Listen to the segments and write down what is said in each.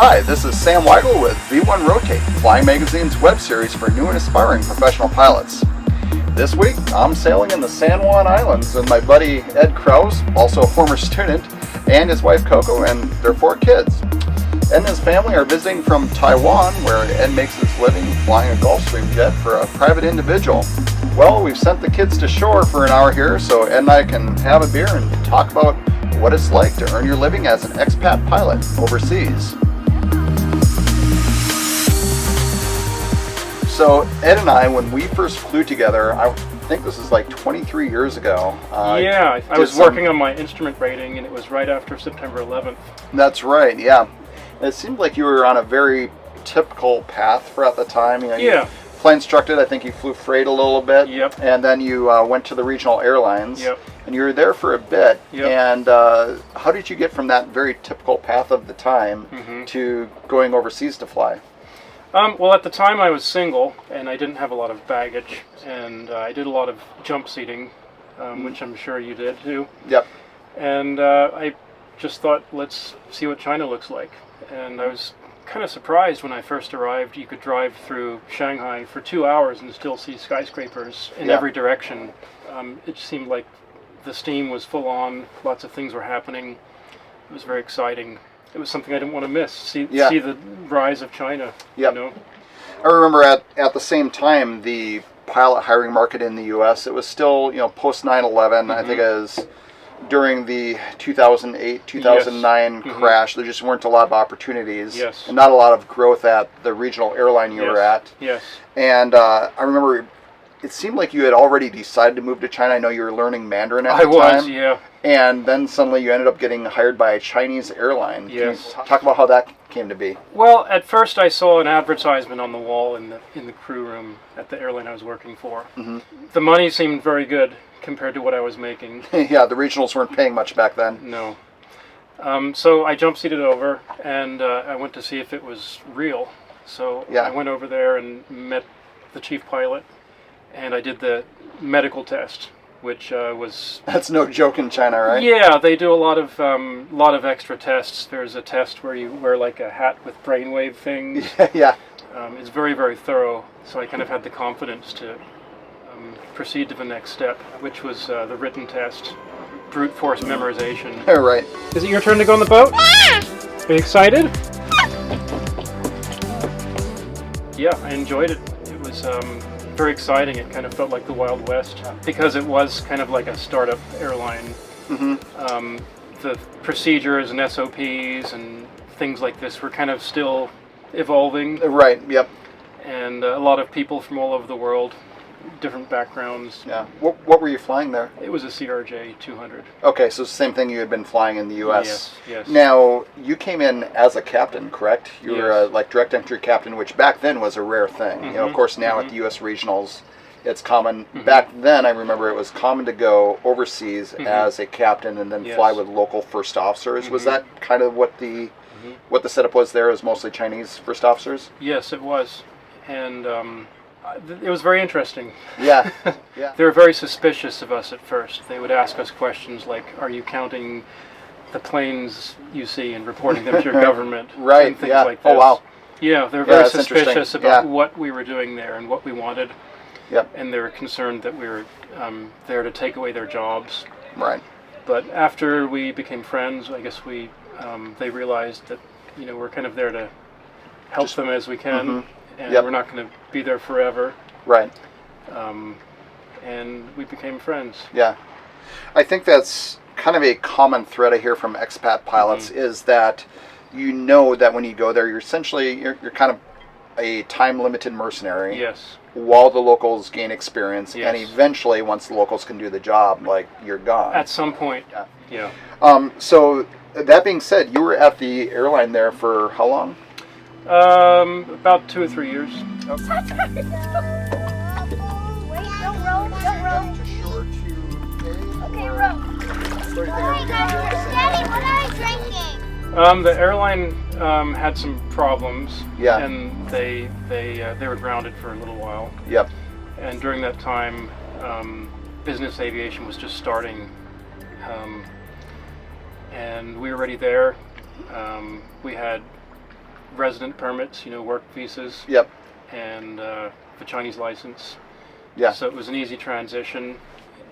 Hi, this is Sam Weigel with V1 Rotate, Flying Magazine's web series for new and aspiring professional pilots. This week, I'm sailing in the San Juan Islands with my buddy Ed Krause, also a former student, and his wife Coco and their 4 kids. Ed and his family are visiting from Taiwan, where Ed makes his living flying a Gulfstream jet for a private individual. Well, we've sent the kids to shore for an hour here so Ed and I can have a beer and talk about what it's like to earn your living as an expat pilot overseas. So Ed and I, when we first flew together, I think this is like 23 years ago. I was working on my instrument rating, and it was right after September 11th. That's right, yeah. It seemed like you were on a very typical path for at the time. You flight instructed, I think you flew freight a little bit. Yep. And then you went to the regional airlines. Yep. And you were there for a bit. Yep. And how did you get from that very typical path of the time to going overseas to fly? Well, at the time I was single, and I didn't have a lot of baggage, and I did a lot of jump seating, which I'm sure you did too. Yep. And I just thought, let's see what China looks like. And I was kind of surprised when I first arrived. You could drive through Shanghai for 2 hours and still see skyscrapers in every direction. It seemed like the steam was full on, lots of things were happening. It was very exciting. It was something I didn't want to miss, see the rise of China. Yep. You know? I remember at the same time, the pilot hiring market in the U.S., it was still, post 9/11, I think it was during the 2008, 2009 crash, there just weren't a lot of opportunities and not a lot of growth at the regional airline you were at. Yes. And I remember it seemed like you had already decided to move to China. I know you were learning Mandarin at the time. I was, yeah. And then suddenly you ended up getting hired by a Chinese airline. Yes. Can you talk about how that came to be? Well, at first I saw an advertisement on the wall in the crew room at the airline I was working for. The money seemed very good compared to what I was making. Yeah, the regionals weren't paying much back then. No. So I jump seated over, and I went to see if it was real. So I went over there and met the chief pilot, and I did the medical test, which was... That's no joke in China, right? Yeah, they do a lot of extra tests. There's a test where you wear like a hat with brainwave things. Yeah. It's very, very thorough, so I kind of had the confidence to proceed to the next step, which was the written test, brute force memorization. Right. Is it your turn to go on the boat? Are you excited? Yeah, I enjoyed it. It was very exciting. It kind of felt like the Wild West because it was kind of like a startup airline. The procedures and SOPs and things like this were kind of still evolving. Right, yep. And a lot of people from all over the world, different backgrounds. Yeah. What were you flying there? It was a CRJ 200. Okay, so same thing you had been flying in the U.S. Yes. Now, you came in as a captain, correct? You were a direct entry captain, which back then was a rare thing. Of course, now at the U.S. regionals, it's common. Back then, I remember it was common to go overseas as a captain and then fly with local first officers. Was that kind of what the setup was there? It was mostly Chinese first officers? Yes, it was. And it was very interesting. Yeah. They were very suspicious of us at first. They would ask us questions like, are you counting the planes you see and reporting them to your government? Right, and things like this. Oh, wow. Yeah, they were very that's suspicious about what we were doing there and what we wanted. Yep. And they were concerned that we were there to take away their jobs. Right. But after we became friends, I guess they realized that, we're kind of there to help them as we can. And we're not going to be there forever. Right. And we became friends. Yeah. I think that's kind of a common thread I hear from expat pilots is that that when you go there, you're essentially, you're kind of a time-limited mercenary. Yes. While the locals gain experience. Yes. And eventually, once the locals can do the job, you're gone. At some point. Yeah. So, that being said, you were at the airline there for how long? About 2 or 3 years. Wait, don't row. Okay, row. Daddy, what are you drinking? The airline had some problems. Yeah. And they were grounded for a little while. Yep. And during that time, business aviation was just starting. And we were already there. We had resident permits, work visas, Yep. and the Chinese license. Yeah. So it was an easy transition,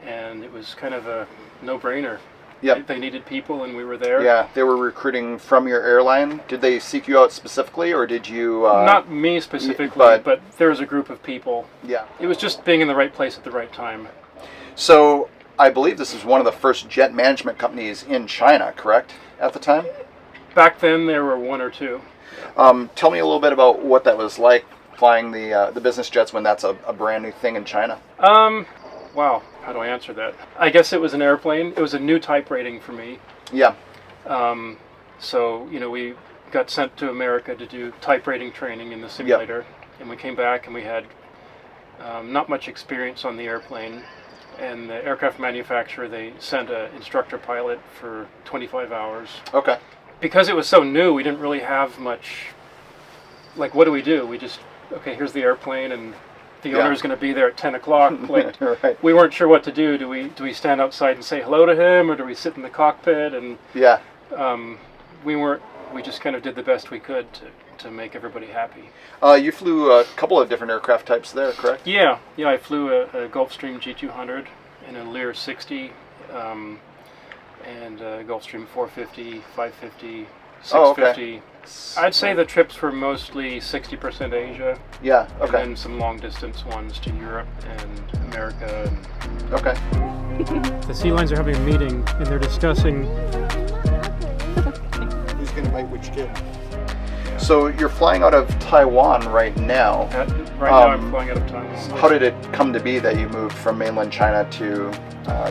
and it was kind of a no-brainer. Yep. They needed people, and we were there. Yeah, they were recruiting from your airline. Did they seek you out specifically, or did you... Not me specifically, but there was a group of people. Yeah. It was just being in the right place at the right time. So, I believe this is one of the first jet management companies in China, correct, at the time? Back then, there were one or two. Tell me a little bit about what that was like, flying the business jets when that's a brand new thing in China. Wow, how do I answer that? I guess it was an airplane. It was a new type rating for me. Yeah. So, we got sent to America to do type rating training in the simulator. Yep. And we came back and we had not much experience on the airplane. And the aircraft manufacturer, they sent an instructor pilot for 25 hours. Okay. Because it was so new, we didn't really have much, like, what do? We just, okay, here's the airplane, and the owner's going to be there at 10 o'clock. Like, right. We weren't sure what to do. Do we stand outside and say hello to him, or do we sit in the cockpit? And yeah, we just kind of did the best we could to make everybody happy. You flew a couple of different aircraft types there, correct? Yeah, I flew a Gulfstream G200 and a Lear 60, and a Gulfstream 450, 550, 650. Oh, okay. I'd say the trips were mostly 60% Asia. Yeah, okay. And then some long distance ones to Europe and America. Okay. The sea lines are having a meeting and they're discussing who's going to bite which kid. So you're flying out of Taiwan right now. Now I'm flying out of Taiwan. How did it come to be that you moved from mainland China to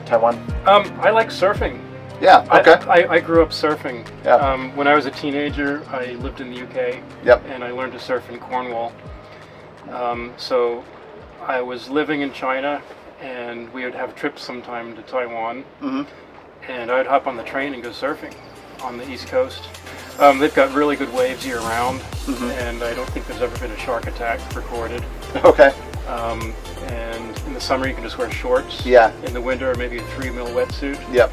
Taiwan? I like surfing. Yeah, okay. I grew up surfing. Yeah. When I was a teenager, I lived in the UK. Yep. And I learned to surf in Cornwall. So I was living in China, and we would have trips sometime to Taiwan. Mm-hmm. And I would hop on the train and go surfing on the East Coast. They've got really good waves year-round, and I don't think there's ever been a shark attack recorded. Okay. And in the summer, you can just wear shorts. Yeah. In the winter, maybe a 3mm wetsuit. Yep.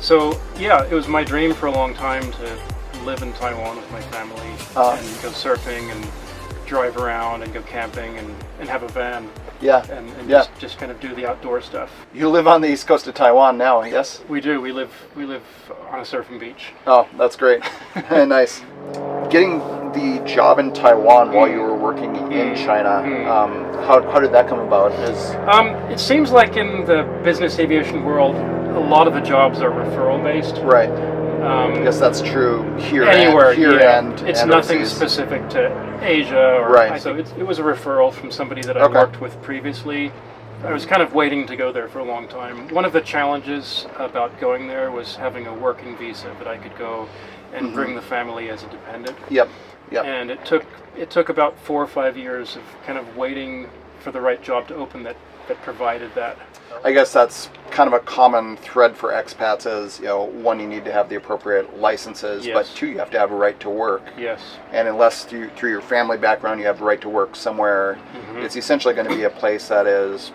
So, yeah, it was my dream for a long time to live in Taiwan with my family and go surfing and drive around and go camping and have a van. Yeah. And yeah. just kind of do the outdoor stuff. You live on the east coast of Taiwan now, I guess? We do. We live on a surfing beach. Oh, that's great. Nice. Getting the job in Taiwan while you were working in China, how did that come about? It seems like in the business aviation world, a lot of the jobs are referral based. Right. I guess that's true here. Anywhere. And it's and nothing overseas. Specific to Asia. Right. So it was a referral from somebody that I worked with previously. I was kind of waiting to go there for a long time. One of the challenges about going there was having a working visa that I could go and bring the family as a dependent. Yep. And it took about 4 or 5 years of kind of waiting for the right job to open that provided that. I guess that's kind of a common thread for expats is, one, you need to have the appropriate licenses, yes. but two, you have to have a right to work. Yes. And unless through your family background you have a right to work somewhere, it's essentially going to be a place that is,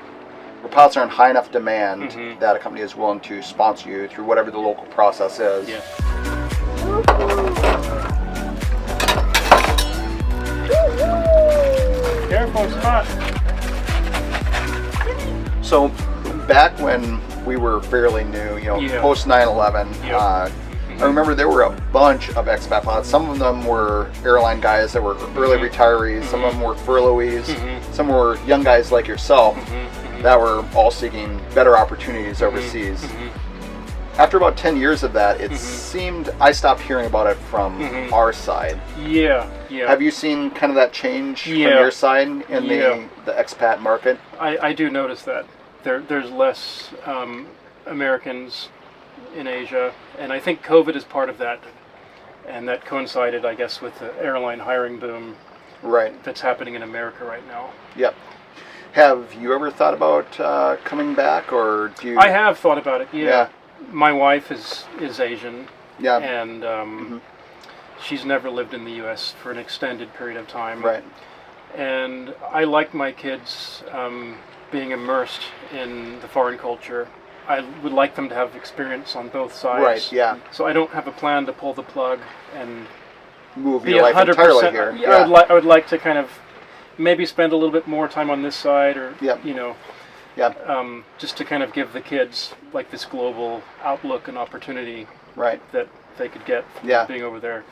where pilots are in high enough demand that a company is willing to sponsor you through whatever the local process is. Yes. Careful, it's hot. So back when we were fairly new, post 9/11, I remember there were a bunch of expat pilots. Some of them were airline guys that were early retirees. Some of them were furloughees. Some were young guys like yourself that were all seeking better opportunities overseas. After about 10 years of that, it seemed I stopped hearing about it from our side. Yeah. Have you seen kind of that change from your side in the expat market? I do notice that. There's less Americans in Asia, and I think COVID is part of that. And that coincided, I guess, with the airline hiring boom that's happening in America right now. Yep. Have you ever thought about coming back, or do you... I have thought about it, yeah. My wife is Asian, and she's never lived in the U.S. for an extended period of time. Right. And I like my kids being immersed in the foreign culture. I would like them to have experience on both sides. Right, yeah. So I don't have a plan to pull the plug and move be your life 100%. entirely here. Yeah. I would like to kind of maybe spend a little bit more time on this side, or Yep. you know, Yeah. just to kind of give the kids like this global outlook and opportunity Right. that they could get from Yeah. being over there.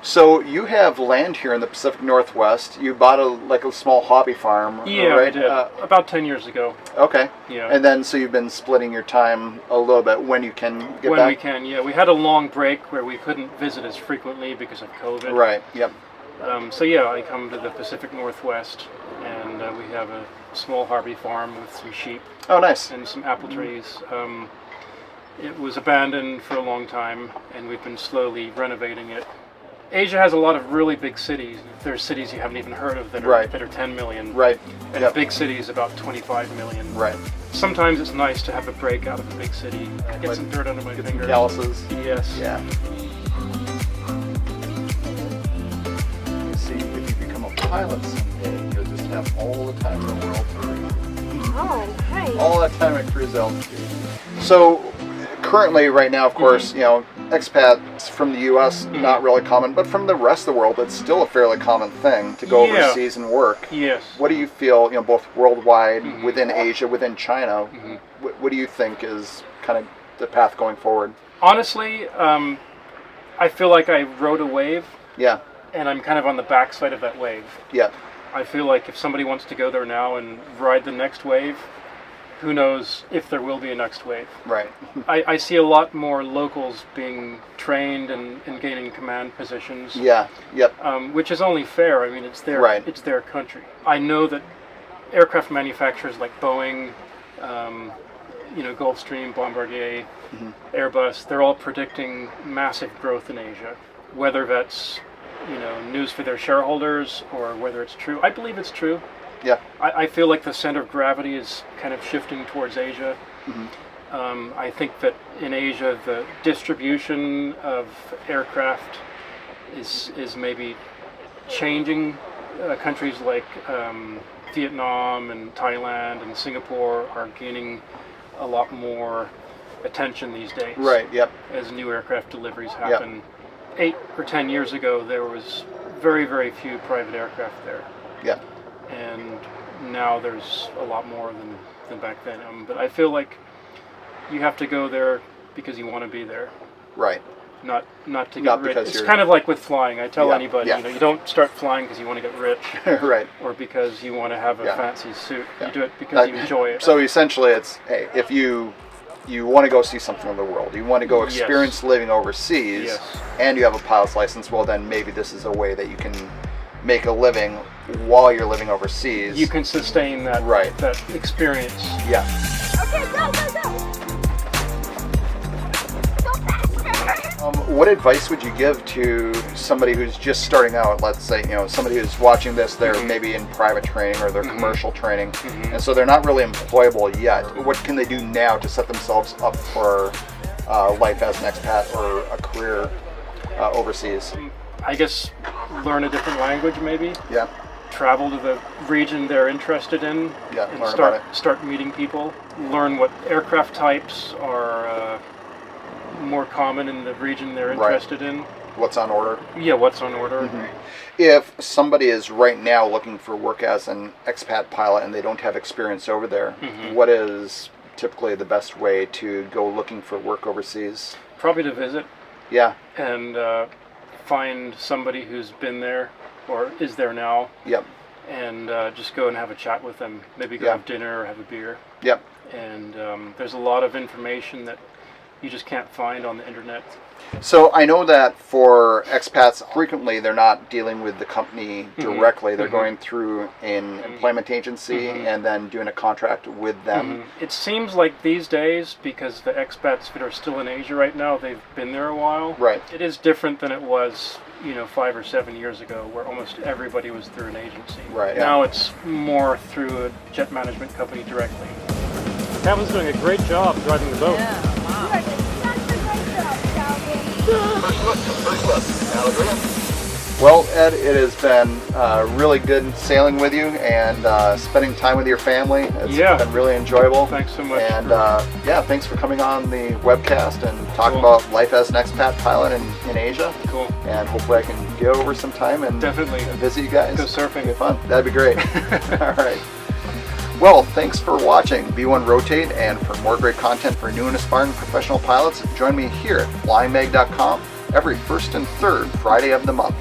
So you have land here in the Pacific Northwest. You bought a small hobby farm, Yeah, right? we did about 10 years ago. Okay. Yeah. And then so you've been splitting your time a little bit when you can get When back. we can, yeah. We had a long break where we couldn't visit as frequently because of COVID. Right. Yep. So yeah, I come to the Pacific Northwest, and we have a small hobby farm with some sheep Oh, nice. and some apple trees. It was abandoned for a long time, and we've been slowly renovating it. Asia has a lot of really big cities. There's cities you haven't even heard of that are, Right. that are 10 million. Right. And Yep. big cities about 25 million. Right. Sometimes it's nice to have a break out of a big city, get Like, some dirt under my Get some fingers. calluses. Yes. Yeah. You see, if you become a pilot someday, you'll just have all the time in the world to read. Oh, hey. All that time at cruise altitude. So, currently, right now, of course, expats from the U.S. not really common, but from the rest of the world, it's still a fairly common thing to go Yeah. overseas and work. Yes. What do you feel, both worldwide, Mhm. within Asia, within China? Mhm. What do you think is kind of the path going forward? Honestly, I feel like I rode a wave, Yeah, and I'm kind of on the backside of that wave. yeah, I feel like if somebody wants to go there now and ride the next wave, who knows if there will be a next wave. right. I see a lot more locals being trained and gaining command positions, Yeah, yep, which is only fair. I mean, it's Right. it's their country. I know that aircraft manufacturers like Boeing, Gulfstream, Bombardier, Mhm. Airbus, they're all predicting massive growth in Asia. Whether that's news for their shareholders or whether it's true, I believe it's true. yeah, I feel like the center of gravity is kind of shifting towards Asia. Mhm. I think that in Asia, the distribution of aircraft is maybe changing. Countries like Vietnam and Thailand and Singapore are gaining a lot more attention these days. right, yep, As new aircraft deliveries happen. 8 or 10 years ago, there was very, very few private aircraft there. yeah, And now there's a lot more than back then. But I feel like you have to go there because you want to be there, right, not to get Not rich. because It's you're- kind of like with flying. I tell Yeah, anybody, yeah. you don't start flying because you want to get rich right. or because you want to have a Yeah. fancy suit. Yeah. You do it because you enjoy it. So essentially, it's hey, if you want to go see something of the world, you want to go Yes. experience living overseas, Yes. and you have a pilot's license, well, then maybe this is a way that you can make a living while you're living overseas. You can sustain that Right. that experience. Yeah. Okay, go, go, go. Go faster. What advice would you give to somebody who's just starting out? Let's say, somebody who's watching this, they're Mhm. maybe in private training or they're Mhm. commercial training, Mhm. and so they're not really employable yet. What can they do now to set themselves up for life as an expat or a career overseas? I guess learn a different language, maybe. Yeah, Travel to the region they're interested in, Yeah, and learn start about it. start meeting people. Learn what aircraft types are more common in the region they're Right. interested in. what's on order? Yeah, what's on order. Mm-hmm. If somebody is right now looking for work as an expat pilot and they don't have experience over there, Mhm. what is typically the best way to go looking for work overseas? Probably to visit Yeah, and find somebody who's been there or is there now, yep, and just go and have a chat with them. Maybe go Yeah. have dinner or have a beer. yep. And there's a lot of information that you just can't find on the internet. So I know that for expats, frequently they're not dealing with the company directly. They're Mhm. going through an employment agency Mhm. and then doing a contract with them. It seems like these days, because the expats that are still in Asia right now, they've been there a while. Right. It is different than it was, 5 or 7 years ago, where almost everybody was through an agency. Right, yeah. Now it's more through a jet management company directly. Kevin's doing a great job driving the boat. You are doing such a great job, Calvin. First look. Now, Well, Ed, it has been really good sailing with you and spending time with your family. It's been really enjoyable. Thanks so much. And yeah, thanks for coming on the webcast and talking about life as an expat pilot in Asia. Cool. And hopefully I can get over some time and definitely visit you guys. Go surfing. Have fun. That'd be great. All right. Well, thanks for watching V1 Rotate, and for more great content for new and aspiring professional pilots, join me here at flyingmag.com every first and third Friday of the month.